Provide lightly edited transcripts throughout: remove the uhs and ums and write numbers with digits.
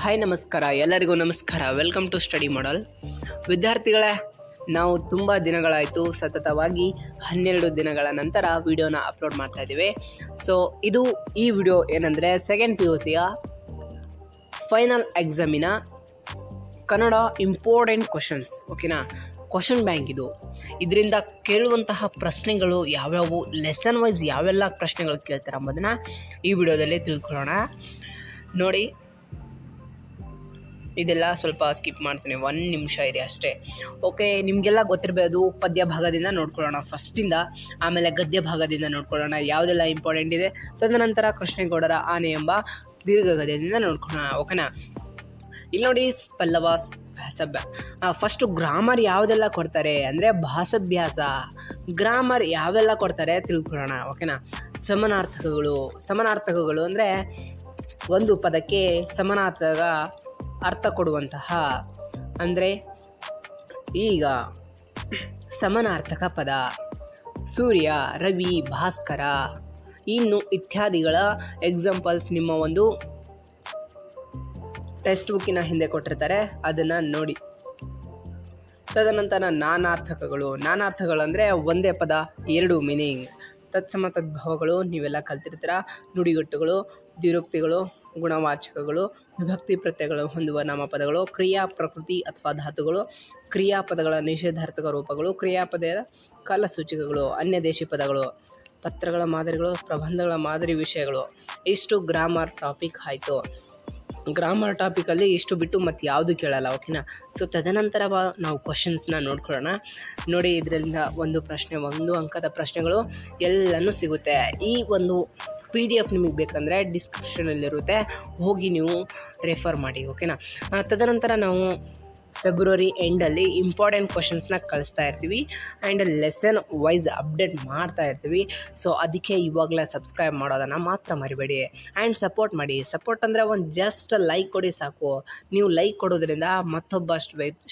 Hi ನಮಸ್ಕಾರ, ಎಲ್ಲರಿಗೂ ನಮಸ್ಕಾರ. ವೆಲ್ಕಮ್ ಟು ಸ್ಟಡಿ ಮಾಡಲ್. ವಿದ್ಯಾರ್ಥಿಗಳೇ, ನಾವು ತುಂಬ ದಿನಗಳಾಯಿತು, ಸತತವಾಗಿ 12 ದಿನಗಳ ನಂತರ ವಿಡಿಯೋನ ಅಪ್ಲೋಡ್ ಮಾಡ್ತಾ ಇದ್ದೀವಿ. ಸೊ ಈ ವಿಡಿಯೋ ಏನಂದರೆ ಸೆಕೆಂಡ್ PUCಯ ಫೈನಲ್ ಎಕ್ಸಾಮಿನ ಕನ್ನಡ ಇಂಪಾರ್ಟೆಂಟ್ ಕ್ವಶನ್ಸ್, ಓಕೆನಾ. ಕ್ವಶನ್ ಬ್ಯಾಂಕ್ ಇದರಿಂದ ಕೇಳುವಂತಹ ಪ್ರಶ್ನೆಗಳು ಯಾವ್ಯಾವು, ಲೆಸನ್ ವೈಸ್ ಯಾವೆಲ್ಲ ಪ್ರಶ್ನೆಗಳು ಕೇಳ್ತಾರೆ ಎಂಬುದನ್ನು ಈ ವಿಡಿಯೋದಲ್ಲಿ ತಿಳ್ಕೊಳ್ಳೋಣ. ನೋಡಿ, ಇದೆಲ್ಲ ಸ್ವಲ್ಪ ಸ್ಕಿಪ್ ಮಾಡ್ತೀನಿ, 1 ನಿಮಿಷ ಇದೆ ಅಷ್ಟೇ. ಓಕೆ, ನಿಮಗೆಲ್ಲ ಗೊತ್ತಿರಬಹುದು. ಪದ್ಯ ಭಾಗದಿಂದ ನೋಡ್ಕೊಳ್ಳೋಣ ಫಸ್ಟಿಂದ, ಆಮೇಲೆ ಗದ್ಯ ಭಾಗದಿಂದ ನೋಡ್ಕೊಳ್ಳೋಣ ಯಾವುದೆಲ್ಲ ಇಂಪಾರ್ಟೆಂಟ್ ಇದೆ. ತದನಂತರ ಕೃಷ್ಣೇಗೌಡರ ಆನೆ ಎಂಬ ದೀರ್ಘಗದ್ಯದಿಂದ ನೋಡ್ಕೊಳ್ಳೋಣ, ಓಕೆನಾ. ಇಲ್ಲಿ ನೋಡಿ, ಪಲ್ಲವ ಫಸ್ಟು ಗ್ರಾಮರ್ ಯಾವುದೆಲ್ಲ ಕೊಡ್ತಾರೆ ಅಂದರೆ ಭಾಷಾಭ್ಯಾಸ, ಗ್ರಾಮರ್ ಯಾವೆಲ್ಲ ಕೊಡ್ತಾರೆ ತಿಳ್ಕೊಳ್ಳೋಣ, ಓಕೆನಾ. ಸಮಾನಾರ್ಥಕಗಳು ಅಂದರೆ ಒಂದು ಪದಕ್ಕೆ ಸಮಾನಾರ್ಥಕ ಅರ್ಥ ಕೊಡುವಂತಹ, ಅಂದರೆ ಈಗ ಸಮಾನಾರ್ಥಕ ಪದ ಸೂರ್ಯ, ರವಿ, ಭಾಸ್ಕರ, ಇನ್ನು ಇತ್ಯಾದಿಗಳ ಎಕ್ಸಾಂಪಲ್ಸ್ ನಿಮ್ಮ ಒಂದು ಟೆಕ್ಸ್ಟ್ ಬುಕ್ಕಿನ ಹಿಂದೆ ಕೊಟ್ಟಿರ್ತಾರೆ, ಅದನ್ನು ನೋಡಿ. ತದನಂತರ ನಾನಾರ್ಥಕಗಳು ಅಂದರೆ ಒಂದೇ ಪದ ಎರಡು ಮೀನಿಂಗ್. ತತ್ಸಮ ತದ್ಭವಗಳು ನೀವೆಲ್ಲ ಕಲ್ತಿರ್ತೀರ. ನುಡಿಗಟ್ಟುಗಳು, ದ್ವಿರುಕ್ತಿಗಳು, ಗುಣವಾಚಕಗಳು, ವಿಭಕ್ತಿ ಪ್ರತ್ಯಯಗಳು ಹೊಂದುವ ನಾಮಪದಗಳು, ಕ್ರಿಯಾ ಪ್ರಕೃತಿ ಅಥವಾ ಧಾತುಗಳು, ಕ್ರಿಯಾಪದಗಳ ನಿಷೇಧಾರ್ಥಕ ರೂಪಗಳು, ಕ್ರಿಯಾಪದದ ಕಾಲಸೂಚಕಗಳು, ಅನ್ಯದೇಶಿ ಪದಗಳು, ಪತ್ರಗಳ ಮಾದರಿಗಳು, ಪ್ರಬಂಧಗಳ ಮಾದರಿ ವಿಷಯಗಳು. ಇಷ್ಟು ಗ್ರಾಮರ್ ಟಾಪಿಕ್ ಆಯಿತು. ಗ್ರಾಮರ್ ಟಾಪಿಕಲ್ಲಿ ಇಷ್ಟು ಬಿಟ್ಟು ಮತ್ತು ಯಾವುದು ಕೇಳಲ್ಲ, ಓಕೆನಾ. ಸೊ ತದನಂತರ ನಾವು ಕ್ವಶನ್ಸ್ನ ನೋಡ್ಕೊಳ್ಳೋಣ. ನೋಡಿ, ಇದರಿಂದ ಒಂದು ಪ್ರಶ್ನೆ, 1 ಅಂಕದ ಪ್ರಶ್ನೆಗಳು ಎಲ್ಲನೂ ಸಿಗುತ್ತೆ. ಈ ಒಂದು PDF ನಿಮಗೆ ಬೇಕಂದರೆ ಡಿಸ್ಕ್ರಿಪ್ಷನಲ್ಲಿರುತ್ತೆ, ಹೋಗಿ ನೀವು ರೆಫರ್ ಮಾಡಿ, ಓಕೆನಾ. ತದನಂತರ ನಾವು ಫೆಬ್ರವರಿ ಎಂಡಲ್ಲಿ ಇಂಪಾರ್ಟೆಂಟ್ ಕ್ವಶನ್ಸ್ನ ಕಳಿಸ್ತಾ ಇರ್ತೀವಿ ಆ್ಯಂಡ್ ಲೆಸನ್ ವೈಸ್ ಅಪ್ಡೇಟ್ ಮಾಡ್ತಾ ಇರ್ತೀವಿ. ಸೊ ಅದಕ್ಕೆ ಇವಾಗಲೇ ಸಬ್ಸ್ಕ್ರೈಬ್ ಮಾಡೋದನ್ನು ಮಾತ್ರ ಮರಿಬೇಡಿ ಆ್ಯಂಡ್ ಸಪೋರ್ಟ್ ಮಾಡಿ. ಸಪೋರ್ಟ್ ಅಂದರೆ ಒಂದು ಜಸ್ಟ್ ಲೈಕ್ ಕೊಡಿ ಸಾಕು. ನೀವು ಲೈಕ್ ಕೊಡೋದ್ರಿಂದ ಮತ್ತೊಬ್ಬ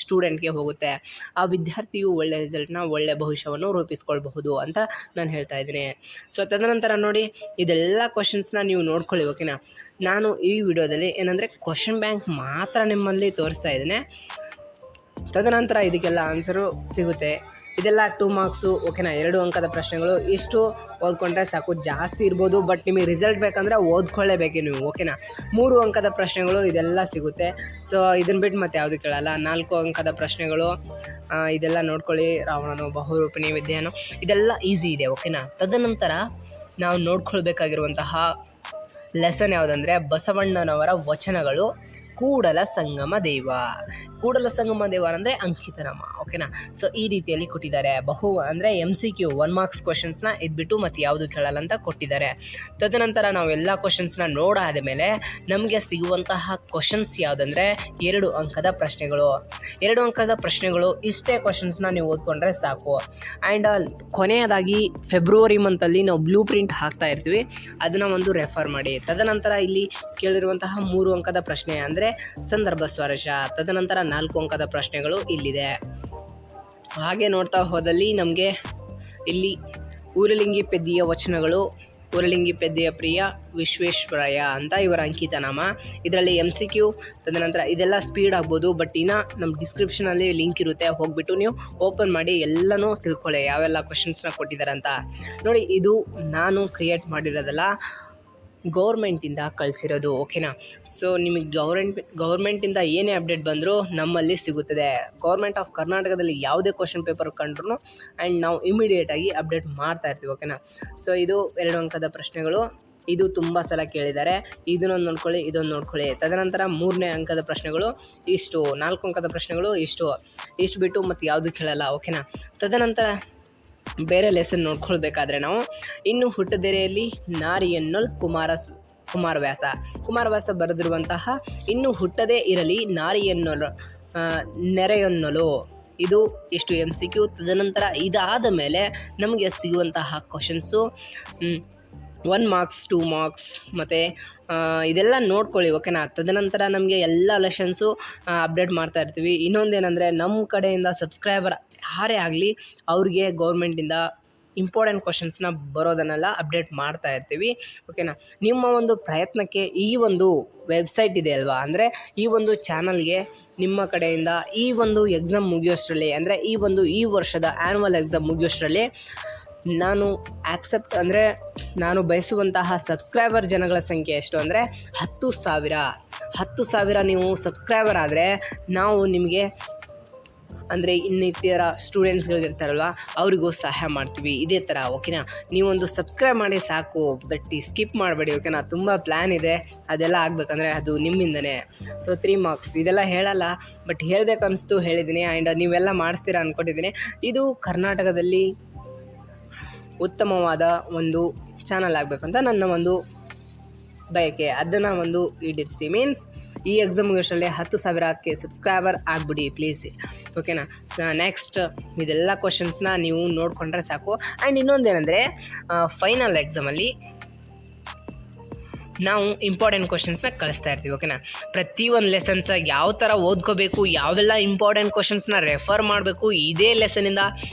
ಸ್ಟೂಡೆಂಟ್ಗೆ ಹೋಗುತ್ತೆ, ಆ ವಿದ್ಯಾರ್ಥಿಯು ಒಳ್ಳೆಯ ರಿಸಲ್ಟ್ನ, ಒಳ್ಳೆಯ ಭವಿಷ್ಯವನ್ನು ರೂಪಿಸ್ಕೊಳ್ಬಹುದು ಅಂತ ನಾನು ಹೇಳ್ತಾ ಇದ್ದೀನಿ. ಸೊ ತದನಂತರ ನೋಡಿ, ಇದೆಲ್ಲ ಕ್ವಶನ್ಸ್ನ ನೀವು ನೋಡ್ಕೊಳ್ಳಿ, ಓಕೆನಾ. ನಾನು ಈ ವಿಡಿಯೋದಲ್ಲಿ ಏನಂದರೆ ಕ್ವಶನ್ ಬ್ಯಾಂಕ್ ಮಾತ್ರ ನಿಮ್ಮಲ್ಲಿ ತೋರಿಸ್ತಾ ಇದ್ದೇನೆ. ತದನಂತರ ಇದಕ್ಕೆಲ್ಲ ಆನ್ಸರು ಸಿಗುತ್ತೆ. ಇದೆಲ್ಲ 2 ಮಾರ್ಕ್ಸು, ಓಕೆನಾ. 2 ಅಂಕದ ಪ್ರಶ್ನೆಗಳು. ಇಷ್ಟು ಓದ್ಕೊಂಡ್ರೆ ಸಾಕು, ಜಾಸ್ತಿ ಇರ್ಬೋದು, ಬಟ್ ನಿಮಗೆ ರಿಸಲ್ಟ್ ಬೇಕಂದರೆ ಓದ್ಕೊಳ್ಳೇಬೇಕು ನೀವು, ಓಕೆನಾ. 3 ಅಂಕದ ಪ್ರಶ್ನೆಗಳು ಇದೆಲ್ಲ ಸಿಗುತ್ತೆ. ಸೊ ಇದನ್ನು ಬಿಟ್ಟು ಮತ್ತೆ ಯಾವುದು ಕೇಳಲ್ಲ. 4 ಅಂಕದ ಪ್ರಶ್ನೆಗಳು ಇದೆಲ್ಲ ನೋಡ್ಕೊಳ್ಳಿ. ರಾವಣನು, ಬಹುರೂಪಿಣಿ, ವಿದ್ಯಾನು, ಇದೆಲ್ಲ ಈಸಿ ಇದೆ, ಓಕೆನಾ. ತದನಂತರ ನಾವು ನೋಡ್ಕೊಳ್ಬೇಕಾಗಿರುವಂತಹ ಲೆಸನ್ ಯಾವುದಂದರೆ ಬಸವಣ್ಣನವರ ವಚನಗಳು, ಕೂಡಲ ಸಂಗಮ ದೇವ ಅಂದರೆ ಅಂಕಿತನಾಮ, ಓಕೆನಾ. ಸೊ ಈ ರೀತಿಯಲ್ಲಿ ಕೊಟ್ಟಿದ್ದಾರೆ. ಅಂದರೆ MCQ 1 ಮಾರ್ಕ್ಸ್ ಕ್ವಶನ್ಸ್ನ ಇದ್ಬಿಟ್ಟು ಮತ್ತು ಯಾವುದು ಕೇಳಲ್ಲ ಅಂತ ಕೊಟ್ಟಿದ್ದಾರೆ. ತದನಂತರ ನಾವು ಎಲ್ಲ ಕ್ವಶನ್ಸ್ನ ನೋಡಾದ ಮೇಲೆ ನಮಗೆ ಸಿಗುವಂತಹ ಕ್ವಶನ್ಸ್ ಯಾವುದಂದರೆ 2 ಅಂಕದ ಪ್ರಶ್ನೆಗಳು. 2 ಅಂಕದ ಪ್ರಶ್ನೆಗಳು, ಇಷ್ಟೇ ಕ್ವಶನ್ಸ್ನ ನೀವು ಓದ್ಕೊಂಡ್ರೆ ಸಾಕು. ಆ್ಯಂಡ್ ಕೊನೆಯದಾಗಿ ಫೆಬ್ರವರಿ ಮಂತಲ್ಲಿ ನಾವು ಬ್ಲೂ ಪ್ರಿಂಟ್ ಹಾಕ್ತಾ ಇರ್ತೀವಿ, ಅದನ್ನು ಒಂದು ರೆಫರ್ ಮಾಡಿ. ತದನಂತರ ಇಲ್ಲಿ ಕೇಳಿರುವಂತಹ 3 ಅಂಕದ ಪ್ರಶ್ನೆ ಅಂದರೆ ಸಂದರ್ಭ ಸ್ವಾರಸ್ಯ. ತದನಂತರ 4 ಅಂಕದ ಪ್ರಶ್ನೆಗಳು ಇಲ್ಲಿದೆ. ಹಾಗೆ ನೋಡ್ತಾ ಹೋದಲ್ಲಿ ನಮಗೆ ಇಲ್ಲಿ ಊರಲಿಂಗಿ ಪೆದ್ದಿಯ ವಚನಗಳು, ಊರಲಿಂಗಿ ಪೆದ್ದಿಯ ಪ್ರಿಯ ವಿಶ್ವೇಶ್ವರಯ್ಯ ಅಂತ ಇವರ ಅಂಕಿತನಾಮ. ಇದರಲ್ಲಿ MCQ. ತದನಂತರ ಇದೆಲ್ಲ ಸ್ಪೀಡ್ ಆಗ್ಬೋದು, ಬಟ್ ಇನ್ನು ನಮ್ಮ ಡಿಸ್ಕ್ರಿಪ್ಷನಲ್ಲಿ ಲಿಂಕ್ ಇರುತ್ತೆ, ಹೋಗಿಬಿಟ್ಟು ನೀವು ಓಪನ್ ಮಾಡಿ ಎಲ್ಲನೂ ತಿಳ್ಕೊಳ್ಳಿ ಯಾವೆಲ್ಲ ಕ್ವಶನ್ಸ್ನ ಕೊಟ್ಟಿದ್ದಾರೆ ಅಂತ. ನೋಡಿ, ಇದು ನಾನು ಕ್ರಿಯೇಟ್ ಮಾಡಿರೋದಲ್ಲ, ಗೌರ್ಮೆಂಟಿಂದ ಕಳಿಸಿರೋದು, ಓಕೆನಾ. ಸೊ ನಿಮಗೆ ಗೌರ್ಮೆಂಟಿಂದ ಏನೇ ಅಪ್ಡೇಟ್ ಬಂದರೂ ನಮ್ಮಲ್ಲಿ ಸಿಗುತ್ತದೆ. ಗೌರ್ಮೆಂಟ್ ಆಫ್ ಕರ್ನಾಟಕದಲ್ಲಿ ಯಾವುದೇ ಕ್ವಶನ್ ಪೇಪರ್ ಕಂಡ್ರೂ ಆ್ಯಂಡ್ ನಾವು ಇಮಿಡಿಯೇಟಾಗಿ ಅಪ್ಡೇಟ್ ಮಾಡ್ತಾ ಇರ್ತೀವಿ, ಓಕೆನಾ. ಸೊ ಇದು 2 ಅಂಕದ ಪ್ರಶ್ನೆಗಳು. ಇದು ತುಂಬ ಸಲ ಕೇಳಿದ್ದಾರೆ, ಇದನ್ನೊಂದು ನೋಡ್ಕೊಳ್ಳಿ, ಇದೊಂದು ನೋಡ್ಕೊಳ್ಳಿ. ತದನಂತರ 3ನೇ ಅಂಕದ ಪ್ರಶ್ನೆಗಳು ಇಷ್ಟು, 4 ಅಂಕದ ಪ್ರಶ್ನೆಗಳು ಇಷ್ಟು ಬಿಟ್ಟು ಮತ್ತು ಯಾವುದು ಕೇಳಲ್ಲ, ಓಕೆನಾ. ತದನಂತರ ಬೇರೆ ಲೆಸನ್ ನೋಡ್ಕೊಳ್ಬೇಕಾದ್ರೆ ನಾವು ಇನ್ನು ಹುಟ್ಟದೆರೆಯಲ್ಲಿ ನಾರಿಯನ್ನೊಲ್ ಕುಮಾರವ್ಯಾಸ ಬರೆದಿರುವಂತಹ ಇನ್ನು ಹುಟ್ಟದೇ ಇರಲಿ ನಾರಿಯನ್ನೊಲು ನೆರೆಯನ್ನೊಲು, ಇದು ಎಷ್ಟು MCQ. ತದನಂತರ ಇದಾದ ಮೇಲೆ ನಮಗೆ ಸಿಗುವಂತಹ ಕ್ವಶನ್ಸು 1 ಮಾರ್ಕ್ಸ್ 2 ಮಾರ್ಕ್ಸ್ ಮತ್ತು ಇದೆಲ್ಲ ನೋಡ್ಕೊಳ್ಳಿ, ಓಕೆನಾ. ತದನಂತರ ನಮಗೆ ಎಲ್ಲ ಲೆಸನ್ಸು ಅಪ್ಡೇಟ್ ಮಾಡ್ತಾ ಇರ್ತೀವಿ. ಇನ್ನೊಂದೇನೆಂದರೆ ನಮ್ಮ ಕಡೆಯಿಂದ ಸಬ್ಸ್ಕ್ರೈಬರ್ ಯಾರೇ ಆಗಲಿ ಅವ್ರಿಗೆ ಗೌರ್ಮೆಂಟಿಂದ ಇಂಪಾರ್ಟೆಂಟ್ ಕ್ವಶನ್ಸ್ನ ಬರೋದನ್ನೆಲ್ಲ ಅಪ್ಡೇಟ್ ಮಾಡ್ತಾ ಇರ್ತೀವಿ. ಓಕೆನಾ. ನಿಮ್ಮ ಒಂದು ಪ್ರಯತ್ನಕ್ಕೆ ಈ ಒಂದು ವೆಬ್ಸೈಟ್ ಇದೆ ಅಲ್ವಾ, ಅಂದರೆ ಈ ಒಂದು ಚಾನಲ್ಗೆ ನಿಮ್ಮ ಕಡೆಯಿಂದ ಈ ಒಂದು ಎಕ್ಸಾಮ್ ಮುಗಿಯೋಷ್ಟರಲ್ಲಿ, ಅಂದರೆ ಈ ವರ್ಷದ ಆ್ಯನ್ಯುವಲ್ ಎಕ್ಸಾಮ್ ಮುಗಿಯೋಷ್ಟರಲ್ಲಿ ನಾನು ನಾನು ಬಯಸುವಂತಹ ಸಬ್ಸ್ಕ್ರೈಬರ್ ಜನಗಳ ಸಂಖ್ಯೆ ಎಷ್ಟು ಅಂದರೆ 10,000 ನೀವು ಸಬ್ಸ್ಕ್ರೈಬರ್ ಆದರೆ ನಾವು ನಿಮಗೆ ಅಂದರೆ ಇನ್ನಿತರ ಸ್ಟೂಡೆಂಟ್ಸ್ಗಳಿರ್ತಾರಲ್ವ ಅವರಿಗೂ ಸಹಾಯ ಮಾಡ್ತೀವಿ ಇದೇ ಥರ. ಓಕೆನಾ. ನೀವೊಂದು ಸಬ್ಸ್ಕ್ರೈಬ್ ಮಾಡಿ ಸಾಕು, ಬಟ್ ಸ್ಕಿಪ್ ಮಾಡಬೇಡಿ. ಓಕೆನಾ. ತುಂಬ ಪ್ಲ್ಯಾನ್ ಇದೆ, ಅದೆಲ್ಲ ಆಗಬೇಕಂದ್ರೆ ಅದು ನಿಮ್ಮಿಂದನೇ. ಸೊ 3 ಮಾರ್ಕ್ಸ್ ಇದೆಲ್ಲ ಹೇಳಲ್ಲ, ಬಟ್ ಹೇಳಬೇಕನ್ನಿಸ್ತು ಹೇಳಿದ್ದೀನಿ. ಆ್ಯಂಡ್ ನೀವೆಲ್ಲ ಮಾಡಿಸ್ತೀರಾ ಅಂದ್ಕೊಂಡಿದ್ದೀನಿ. ಇದು ಕರ್ನಾಟಕದಲ್ಲಿ ಉತ್ತಮವಾದ ಒಂದು ಚಾನಲ್ ಆಗಬೇಕಂತ ನನ್ನ ಒಂದು ಬಯಕೆ. ಅದನ್ನು ಒಂದು ಈಡೇರಿಸಿ. ಮೀನ್ಸ್ ಈ ಎಕ್ಸಾಮ್ ಮುಗಿಯೋಷ್ಟರಲ್ಲಿ 10,000ಕ್ಕೆ ಸಬ್ಸ್ಕ್ರೈಬರ್ ಆಗಿಬಿಡಿ ಪ್ಲೀಸ್. ಓಕೆನಾ. ನೆಕ್ಸ್ಟ್ ಇದೆಲ್ಲ ಕ್ವಶನ್ಸ್ನ ನೀವು ನೋಡಿಕೊಂಡ್ರೆ ಸಾಕು. ಆ್ಯಂಡ್ ಇನ್ನೊಂದೇನೆಂದರೆ ಫೈನಲ್ ಎಕ್ಸಾಮಲ್ಲಿ ನಾವು ಇಂಪಾರ್ಟೆಂಟ್ ಕ್ವಶನ್ಸ್ನ ಕಳಿಸ್ತಾ ಇರ್ತೀವಿ. ಓಕೆನಾ. ಪ್ರತಿಯೊಂದು ಲೆಸನ್ಸ್ ಯಾವ ಥರ ಓದ್ಕೋಬೇಕು, ಯಾವೆಲ್ಲ ಇಂಪಾರ್ಟೆಂಟ್ ಕ್ವಶನ್ಸ್ನ ರೆಫರ್ ಮಾಡಬೇಕು, ಇದೇ ಲೆಸನಿಂದ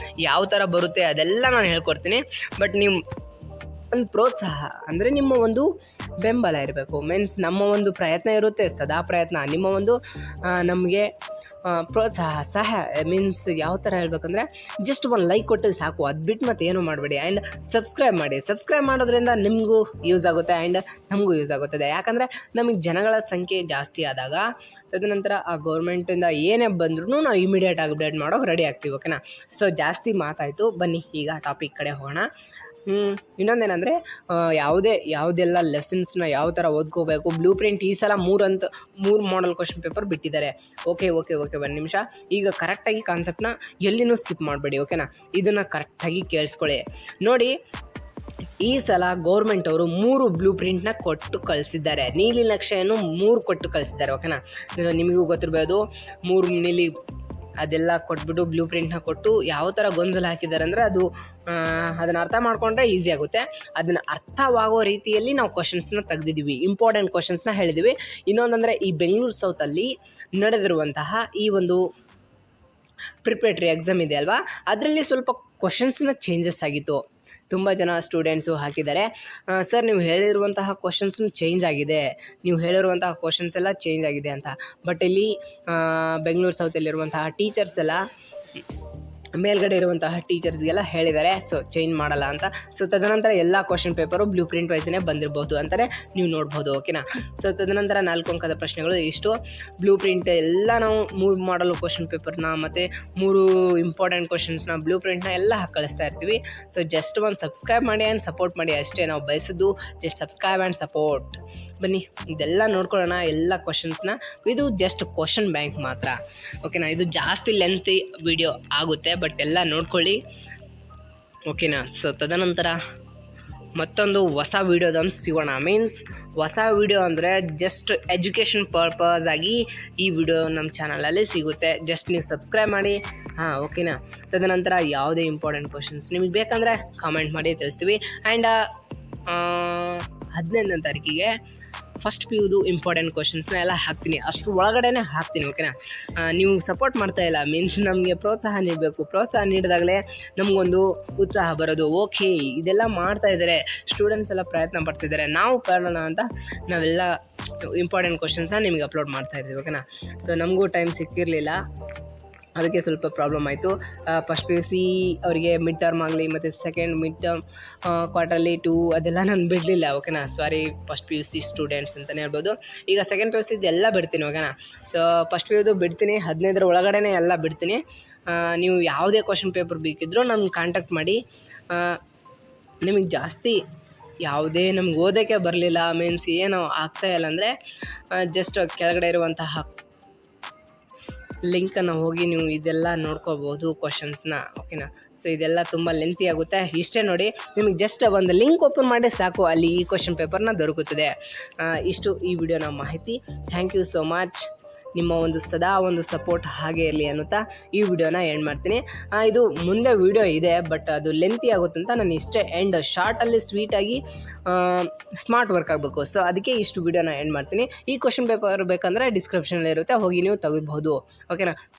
ಯಾವ ಥರ ಬರುತ್ತೆ ಅದೆಲ್ಲ ನಾನು ಹೇಳ್ಕೊಡ್ತೀನಿ. ಬಟ್ ನೀವು ಒಂದು ಪ್ರೋತ್ಸಾಹ ಅಂದರೆ ನಿಮ್ಮ ಒಂದು ಬೆಂಬಲ ಇರಬೇಕು. ಮೀನ್ಸ್ ನಮ್ಮ ಒಂದು ಪ್ರಯತ್ನ ಇರುತ್ತೆ, ಸದಾ ಪ್ರಯತ್ನ. ನಿಮ್ಮ ಒಂದು ನಮಗೆ ಪ್ರೋತ್ಸಾಹ ಸಹಾಯ ಮೀನ್ಸ್ ಯಾವ ಥರ ಹೇಳ್ಬೇಕಂದ್ರೆ ಜಸ್ಟ್ ಒಂದು ಲೈಕ್ ಕೊಟ್ಟು ಸಾಕು, ಅದು ಬಿಟ್ಟು ಮತ್ತೆ ಏನೂ ಮಾಡಬೇಡಿ. ಆ್ಯಂಡ್ ಸಬ್ಸ್ಕ್ರೈಬ್ ಮಾಡಿ. ಸಬ್ಸ್ಕ್ರೈಬ್ ಮಾಡೋದ್ರಿಂದ ನಿಮಗೂ ಯೂಸ್ ಆಗುತ್ತೆ ಆ್ಯಂಡ್ ನಮಗೂ ಯೂಸ್ ಆಗುತ್ತದೆ. ಯಾಕಂದರೆ ನಮಗೆ ಜನಗಳ ಸಂಖ್ಯೆ ಜಾಸ್ತಿ ಆದಾಗ ತದನಂತರ ಆ ಗೌರ್ಮೆಂಟಿಂದ ಏನೇ ಬಂದ್ರೂ ನಾವು ಇಮಿಡಿಯೇಟ್ ಅಪ್ಡೇಟ್ ಮಾಡೋಕೆ ರೆಡಿ ಆಗ್ತೀವಿ. ಓಕೆನಾ. ಸೊ ಜಾಸ್ತಿ ಮಾತಾಯಿತು, ಬನ್ನಿ ಈಗ ಟಾಪಿಕ್ ಕಡೆ ಹೋಗೋಣ. ಇನ್ನೊಂದೇನೆಂದರೆ ಯಾವುದೆಲ್ಲ ಲೆಸನ್ಸ್ನ ಯಾವ ಥರ ಓದ್ಕೋಬೇಕು, ಬ್ಲೂ ಪ್ರಿಂಟ್ ಈ ಸಲ 3 ಮಾಡಲ್ ಕ್ವಶನ್ ಪೇಪರ್ ಬಿಟ್ಟಿದ್ದಾರೆ. ಓಕೆ ಒಂದು ನಿಮಿಷ. ಈಗ ಕರೆಕ್ಟಾಗಿ ಕಾನ್ಸೆಪ್ಟ್ನ ಎಲ್ಲಿನೂ ಸ್ಕಿಪ್ ಮಾಡಬೇಡಿ. ಓಕೆನಾ. ಇದನ್ನು ಕರೆಕ್ಟಾಗಿ ಕೇಳಿಸ್ಕೊಳ್ಳಿ. ನೋಡಿ, ಈ ಸಲ ಗೌರ್ಮೆಂಟ್ ಅವರು 3 ಬ್ಲೂ ಪ್ರಿಂಟ್ನ ಕೊಟ್ಟು ಕಳಿಸಿದ್ದಾರೆ. ನೀಲಿ ನಕ್ಷೆಯನ್ನು 3 ಕೊಟ್ಟು ಕಳಿಸಿದ್ದಾರೆ. ಓಕೆನಾ. ನಿಮಗೂ ಗೊತ್ತಿರ್ಬೋದು, 3 ನೀಲಿ ಅದೆಲ್ಲ ಕೊಟ್ಬಿಟ್ಟು ಬ್ಲೂ ಪ್ರಿಂಟ್ನ ಕೊಟ್ಟು ಯಾವ ಥರ ಗೊಂದಲ ಹಾಕಿದ್ದಾರೆ ಅಂದರೆ ಅದನ್ನು ಅರ್ಥ ಮಾಡಿಕೊಂಡ್ರೆ ಈಸಿ ಆಗುತ್ತೆ. ಅದನ್ನು ಅರ್ಥವಾಗೋ ರೀತಿಯಲ್ಲಿ ನಾವು ಕ್ವಶನ್ಸ್ನ ತೆಗೆದಿದ್ದೀವಿ, ಇಂಪಾರ್ಟೆಂಟ್ ಕ್ವಶನ್ಸ್ನ ಹೇಳಿದ್ದೀವಿ. ಇನ್ನೊಂದಂದರೆ ಈ ಬೆಂಗಳೂರು ಸೌತಲ್ಲಿ ನಡೆದಿರುವಂತಹ ಈ ಒಂದು ಪ್ರಿಪ್ರೇಟರಿ ಎಕ್ಸಾಮ್ ಇದೆ ಅಲ್ವಾ, ಅದರಲ್ಲಿ ಸ್ವಲ್ಪ ಕ್ವಶನ್ಸ್ನ ಚೇಂಜಸ್ ಆಗಿತ್ತು. ತುಂಬ ಜನ ಸ್ಟೂಡೆಂಟ್ಸು ಹಾಕಿದ್ದಾರೆ, ಸರ್ ನೀವು ಹೇಳಿರುವಂತಹ ಕ್ವಶನ್ಸ್ನು ಚೇಂಜ್ ಆಗಿದೆ, ನೀವು ಹೇಳಿರುವಂತಹ ಕ್ವಶನ್ಸ್ ಎಲ್ಲ ಚೇಂಜ್ ಆಗಿದೆ ಅಂತ. ಬಟ್ ಇಲ್ಲಿ ಬೆಂಗಳೂರು ಸೌತಲ್ಲಿರುವಂತಹ ಟೀಚರ್ಸ್ ಎಲ್ಲ ಮೇಲ್ಗಡೆ ಇರುವಂತಹ ಟೀಚರ್ಸ್ಗೆಲ್ಲ ಹೇಳಿದ್ದಾರೆ, ಸೊ ಚೇಂಜ್ ಮಾಡಲ್ಲ ಅಂತ. ಸೊ ತದನಂತರ ಎಲ್ಲ ಕ್ವಶನ್ ಪೇಪರು ಬ್ಲೂ ಪ್ರಿಂಟ್ ವೈಸೇ ಬಂದಿರ್ಬೋದು ಅಂತಲೇ ನೀವು ನೋಡ್ಬೋದು. ಓಕೆನಾ. ಸೊ ತದನಂತರ 4 ಅಂಕದ ಪ್ರಶ್ನೆಗಳು ಇಷ್ಟು. ಬ್ಲೂ ಪ್ರಿಂಟ್ ಎಲ್ಲ ನಾವು 3 ಮಾಡಲ್ ಕ್ವಶನ್ ಪೇಪರ್ನ ಮತ್ತು 3 ಇಂಪಾರ್ಟೆಂಟ್ ಕ್ವಶನ್ಸ್ನ ಬ್ಲೂ ಪ್ರಿಂಟ್ನ ಎಲ್ಲ ಕಳಿಸ್ತಾ ಇರ್ತೀವಿ. ಸೊ ಜಸ್ಟ್ ಒಂದು ಸಬ್ಸ್ಕ್ರೈಬ್ ಮಾಡಿ ಆ್ಯಂಡ್ ಸಪೋರ್ಟ್ ಮಾಡಿ ಅಷ್ಟೇ. ನಾವು ಬಯಸೋದು ಜಸ್ಟ್ ಸಬ್ಸ್ಕ್ರೈಬ್ ಆ್ಯಂಡ್ ಸಪೋರ್ಟ್. ಬನ್ನಿ ಇದೆಲ್ಲ ನೋಡ್ಕೊಳ್ಳೋಣ, ಎಲ್ಲ ಕ್ವಶನ್ಸ್ನ. ಇದು ಜಸ್ಟ್ ಕ್ವಶನ್ ಬ್ಯಾಂಕ್ ಮಾತ್ರ. ಓಕೆನಾ. ಇದು ಜಾಸ್ತಿ ಲೆಂತಿ ವಿಡಿಯೋ ಆಗುತ್ತೆ, ಬಟ್ ಎಲ್ಲ ನೋಡ್ಕೊಳ್ಳಿ. ಓಕೆನಾ. ಸೊ ತದನಂತರ ಮತ್ತೊಂದು ಹೊಸ ವೀಡಿಯೋದಂತ ಸಿಗೋಣ. ಮೀನ್ಸ್ ಹೊಸ ವೀಡಿಯೋ ಅಂದರೆ ಜಸ್ಟ್ ಎಜುಕೇಷನ್ ಪರ್ಪಸ್ ಆಗಿ ಈ ವಿಡಿಯೋ ನಮ್ಮ ಚಾನಲಲ್ಲಿ ಸಿಗುತ್ತೆ. ಜಸ್ಟ್ ನೀವು ಸಬ್ಸ್ಕ್ರೈಬ್ ಮಾಡಿ. ಓಕೆನಾ. ತದನಂತರ ಯಾವುದೇ ಇಂಪಾರ್ಟೆಂಟ್ ಕ್ವಶನ್ಸ್ ನಿಮಗೆ ಬೇಕಂದರೆ ಕಾಮೆಂಟ್ ಮಾಡಿ ತಿಳಿಸ್ತೀವಿ. ಆ್ಯಂಡ್ 15ನೇ ತಾರೀಕಿಗೆ ಫಸ್ಟ್ PUದು ಇಂಪಾರ್ಟೆಂಟ್ ಕ್ವಶನ್ಸ್ನ ಎಲ್ಲ ಹಾಕ್ತೀನಿ, ಅಷ್ಟು ಒಳಗಡೆ ಹಾಕ್ತೀನಿ. ಓಕೆನಾ. ನೀವು ಸಪೋರ್ಟ್ ಮಾಡ್ತಾಯಿಲ್ಲ, ಮೀನ್ಸ್ ನಮಗೆ ಪ್ರೋತ್ಸಾಹ ನೀಡಬೇಕು. ಪ್ರೋತ್ಸಾಹ ನೀಡಿದಾಗಲೇ ನಮಗೊಂದು ಉತ್ಸಾಹ ಬರೋದು. ಓಕೆ ಇದೆಲ್ಲ ಮಾಡ್ತಾಯಿದ್ದಾರೆ, ಸ್ಟೂಡೆಂಟ್ಸ್ ಎಲ್ಲ ಪ್ರಯತ್ನ ಪಡ್ತಿದ್ದಾರೆ, ನಾವು ಕಾರಣ ಅಂತ ನಾವೆಲ್ಲ ಇಂಪಾರ್ಟೆಂಟ್ ಕ್ವಶನ್ಸ್ನ ನಿಮಗೆ ಅಪ್ಲೋಡ್ ಮಾಡ್ತಾಯಿದ್ದೀವಿ. ಓಕೆನಾ. ಸೊ ನಮಗೂ ಟೈಮ್ ಸಿಕ್ಕಿರಲಿಲ್ಲ, ಅದಕ್ಕೆ ಸ್ವಲ್ಪ ಪ್ರಾಬ್ಲಮ್ ಆಯಿತು. ಫಸ್ಟ್ PUC ಅವರಿಗೆ ಮಿಡ್ ಟರ್ಮ್ ಆಗಲಿ ಮತ್ತು ಸೆಕೆಂಡ್ ಮಿಡ್ ಟರ್ಮ್ ಕ್ವಾರ್ಟರ್ಲಿ 2 ಅದೆಲ್ಲ ನಾನು ಬಿಡಲಿಲ್ಲ. ಓಕೆನಾ. ಸಾರಿ ಫಸ್ಟ್ PUC ಸ್ಟೂಡೆಂಟ್ಸ್ ಅಂತಲೇ ಹೇಳ್ಬೋದು. ಈಗ ಸೆಕೆಂಡ್ PUC ಎಲ್ಲ ಬಿಡ್ತೀನಿ. ಓಕೆನಾ. ಸೊ ಫಸ್ಟ್ PUದು ಬಿಡ್ತೀನಿ, 15ರ ಒಳಗಡೆ ಎಲ್ಲ ಬಿಡ್ತೀನಿ. ನೀವು ಯಾವುದೇ ಕ್ವಶನ್ ಪೇಪರ್ ಬೇಕಿದ್ದರೂ ನಮ್ಗೆ ಕಾಂಟ್ಯಾಕ್ಟ್ ಮಾಡಿ. ನಿಮಗೆ ಜಾಸ್ತಿ ಯಾವುದೇ ನಮ್ಗೆ ಓದೋಕ್ಕೆ ಬರಲಿಲ್ಲ, ಮೀನ್ಸ್ ಏನೋ ಆಗ್ತಾಯಿಲ್ಲ ಅಂದರೆ ಜಸ್ಟ್ ಕೆಳಗಡೆ ಇರುವಂತಹ ಲಿಂಕನ್ನು ಹೋಗಿ ನೀವು ಇದೆಲ್ಲ ನೋಡ್ಕೋಬೋದು ಕ್ವಶನ್ಸ್ನ. ಓಕೆನಾ. ಸೊ ಇದೆಲ್ಲ ತುಂಬ ಲೆಂತಿ ಆಗುತ್ತೆ. ಇಷ್ಟೇ ನೋಡಿ, ನಿಮಗೆ ಜಸ್ಟ್ ಒಂದು ಲಿಂಕ್ ಓಪನ್ ಮಾಡಿ ಸಾಕು, ಅಲ್ಲಿ ಈ ಕ್ವಶನ್ ಪೇಪರ್ನ ದೊರಕುತ್ತದೆ. ಇಷ್ಟು ಈ ವಿಡಿಯೋನ ಮಾಹಿತಿ. Thank you so much. ನಿಮ್ಮ ಒಂದು ಸದಾ ಒಂದು ಸಪೋರ್ಟ್ ಹಾಗೆ ಇರಲಿ ಅನ್ನುತ್ತಾ ಈ ವಿಡಿಯೋನ ಎಂಡ್ ಮಾಡ್ತೀನಿ. ಇದು ಮುಂದೆ ವಿಡಿಯೋ ಇದೆ, ಬಟ್ ಅದು ಲೆಂತಿ ಆಗುತ್ತೆ ಅಂತ ನಾನು ಇಷ್ಟೇ ಎಂಡ್ ಶಾರ್ಟಲ್ಲಿ ಸ್ವೀಟಾಗಿ ಸ್ಮಾರ್ಟ್ ವರ್ಕ್ ಆಗಬೇಕು. ಸೊ ಅದಕ್ಕೆ ಇಷ್ಟು ವಿಡಿಯೋನ ಎಂಡ್ ಮಾಡ್ತೀನಿ. ಈ ಕ್ವಶನ್ ಪೇಪರ್ ಬೇಕಂದರೆ ಡಿಸ್ಕ್ರಿಪ್ಷನಲ್ಲಿ ಇರುತ್ತೆ, ಹೋಗಿ ನೀವು ತೆಗೆದುಬಹುದು. ಓಕೆನಾ.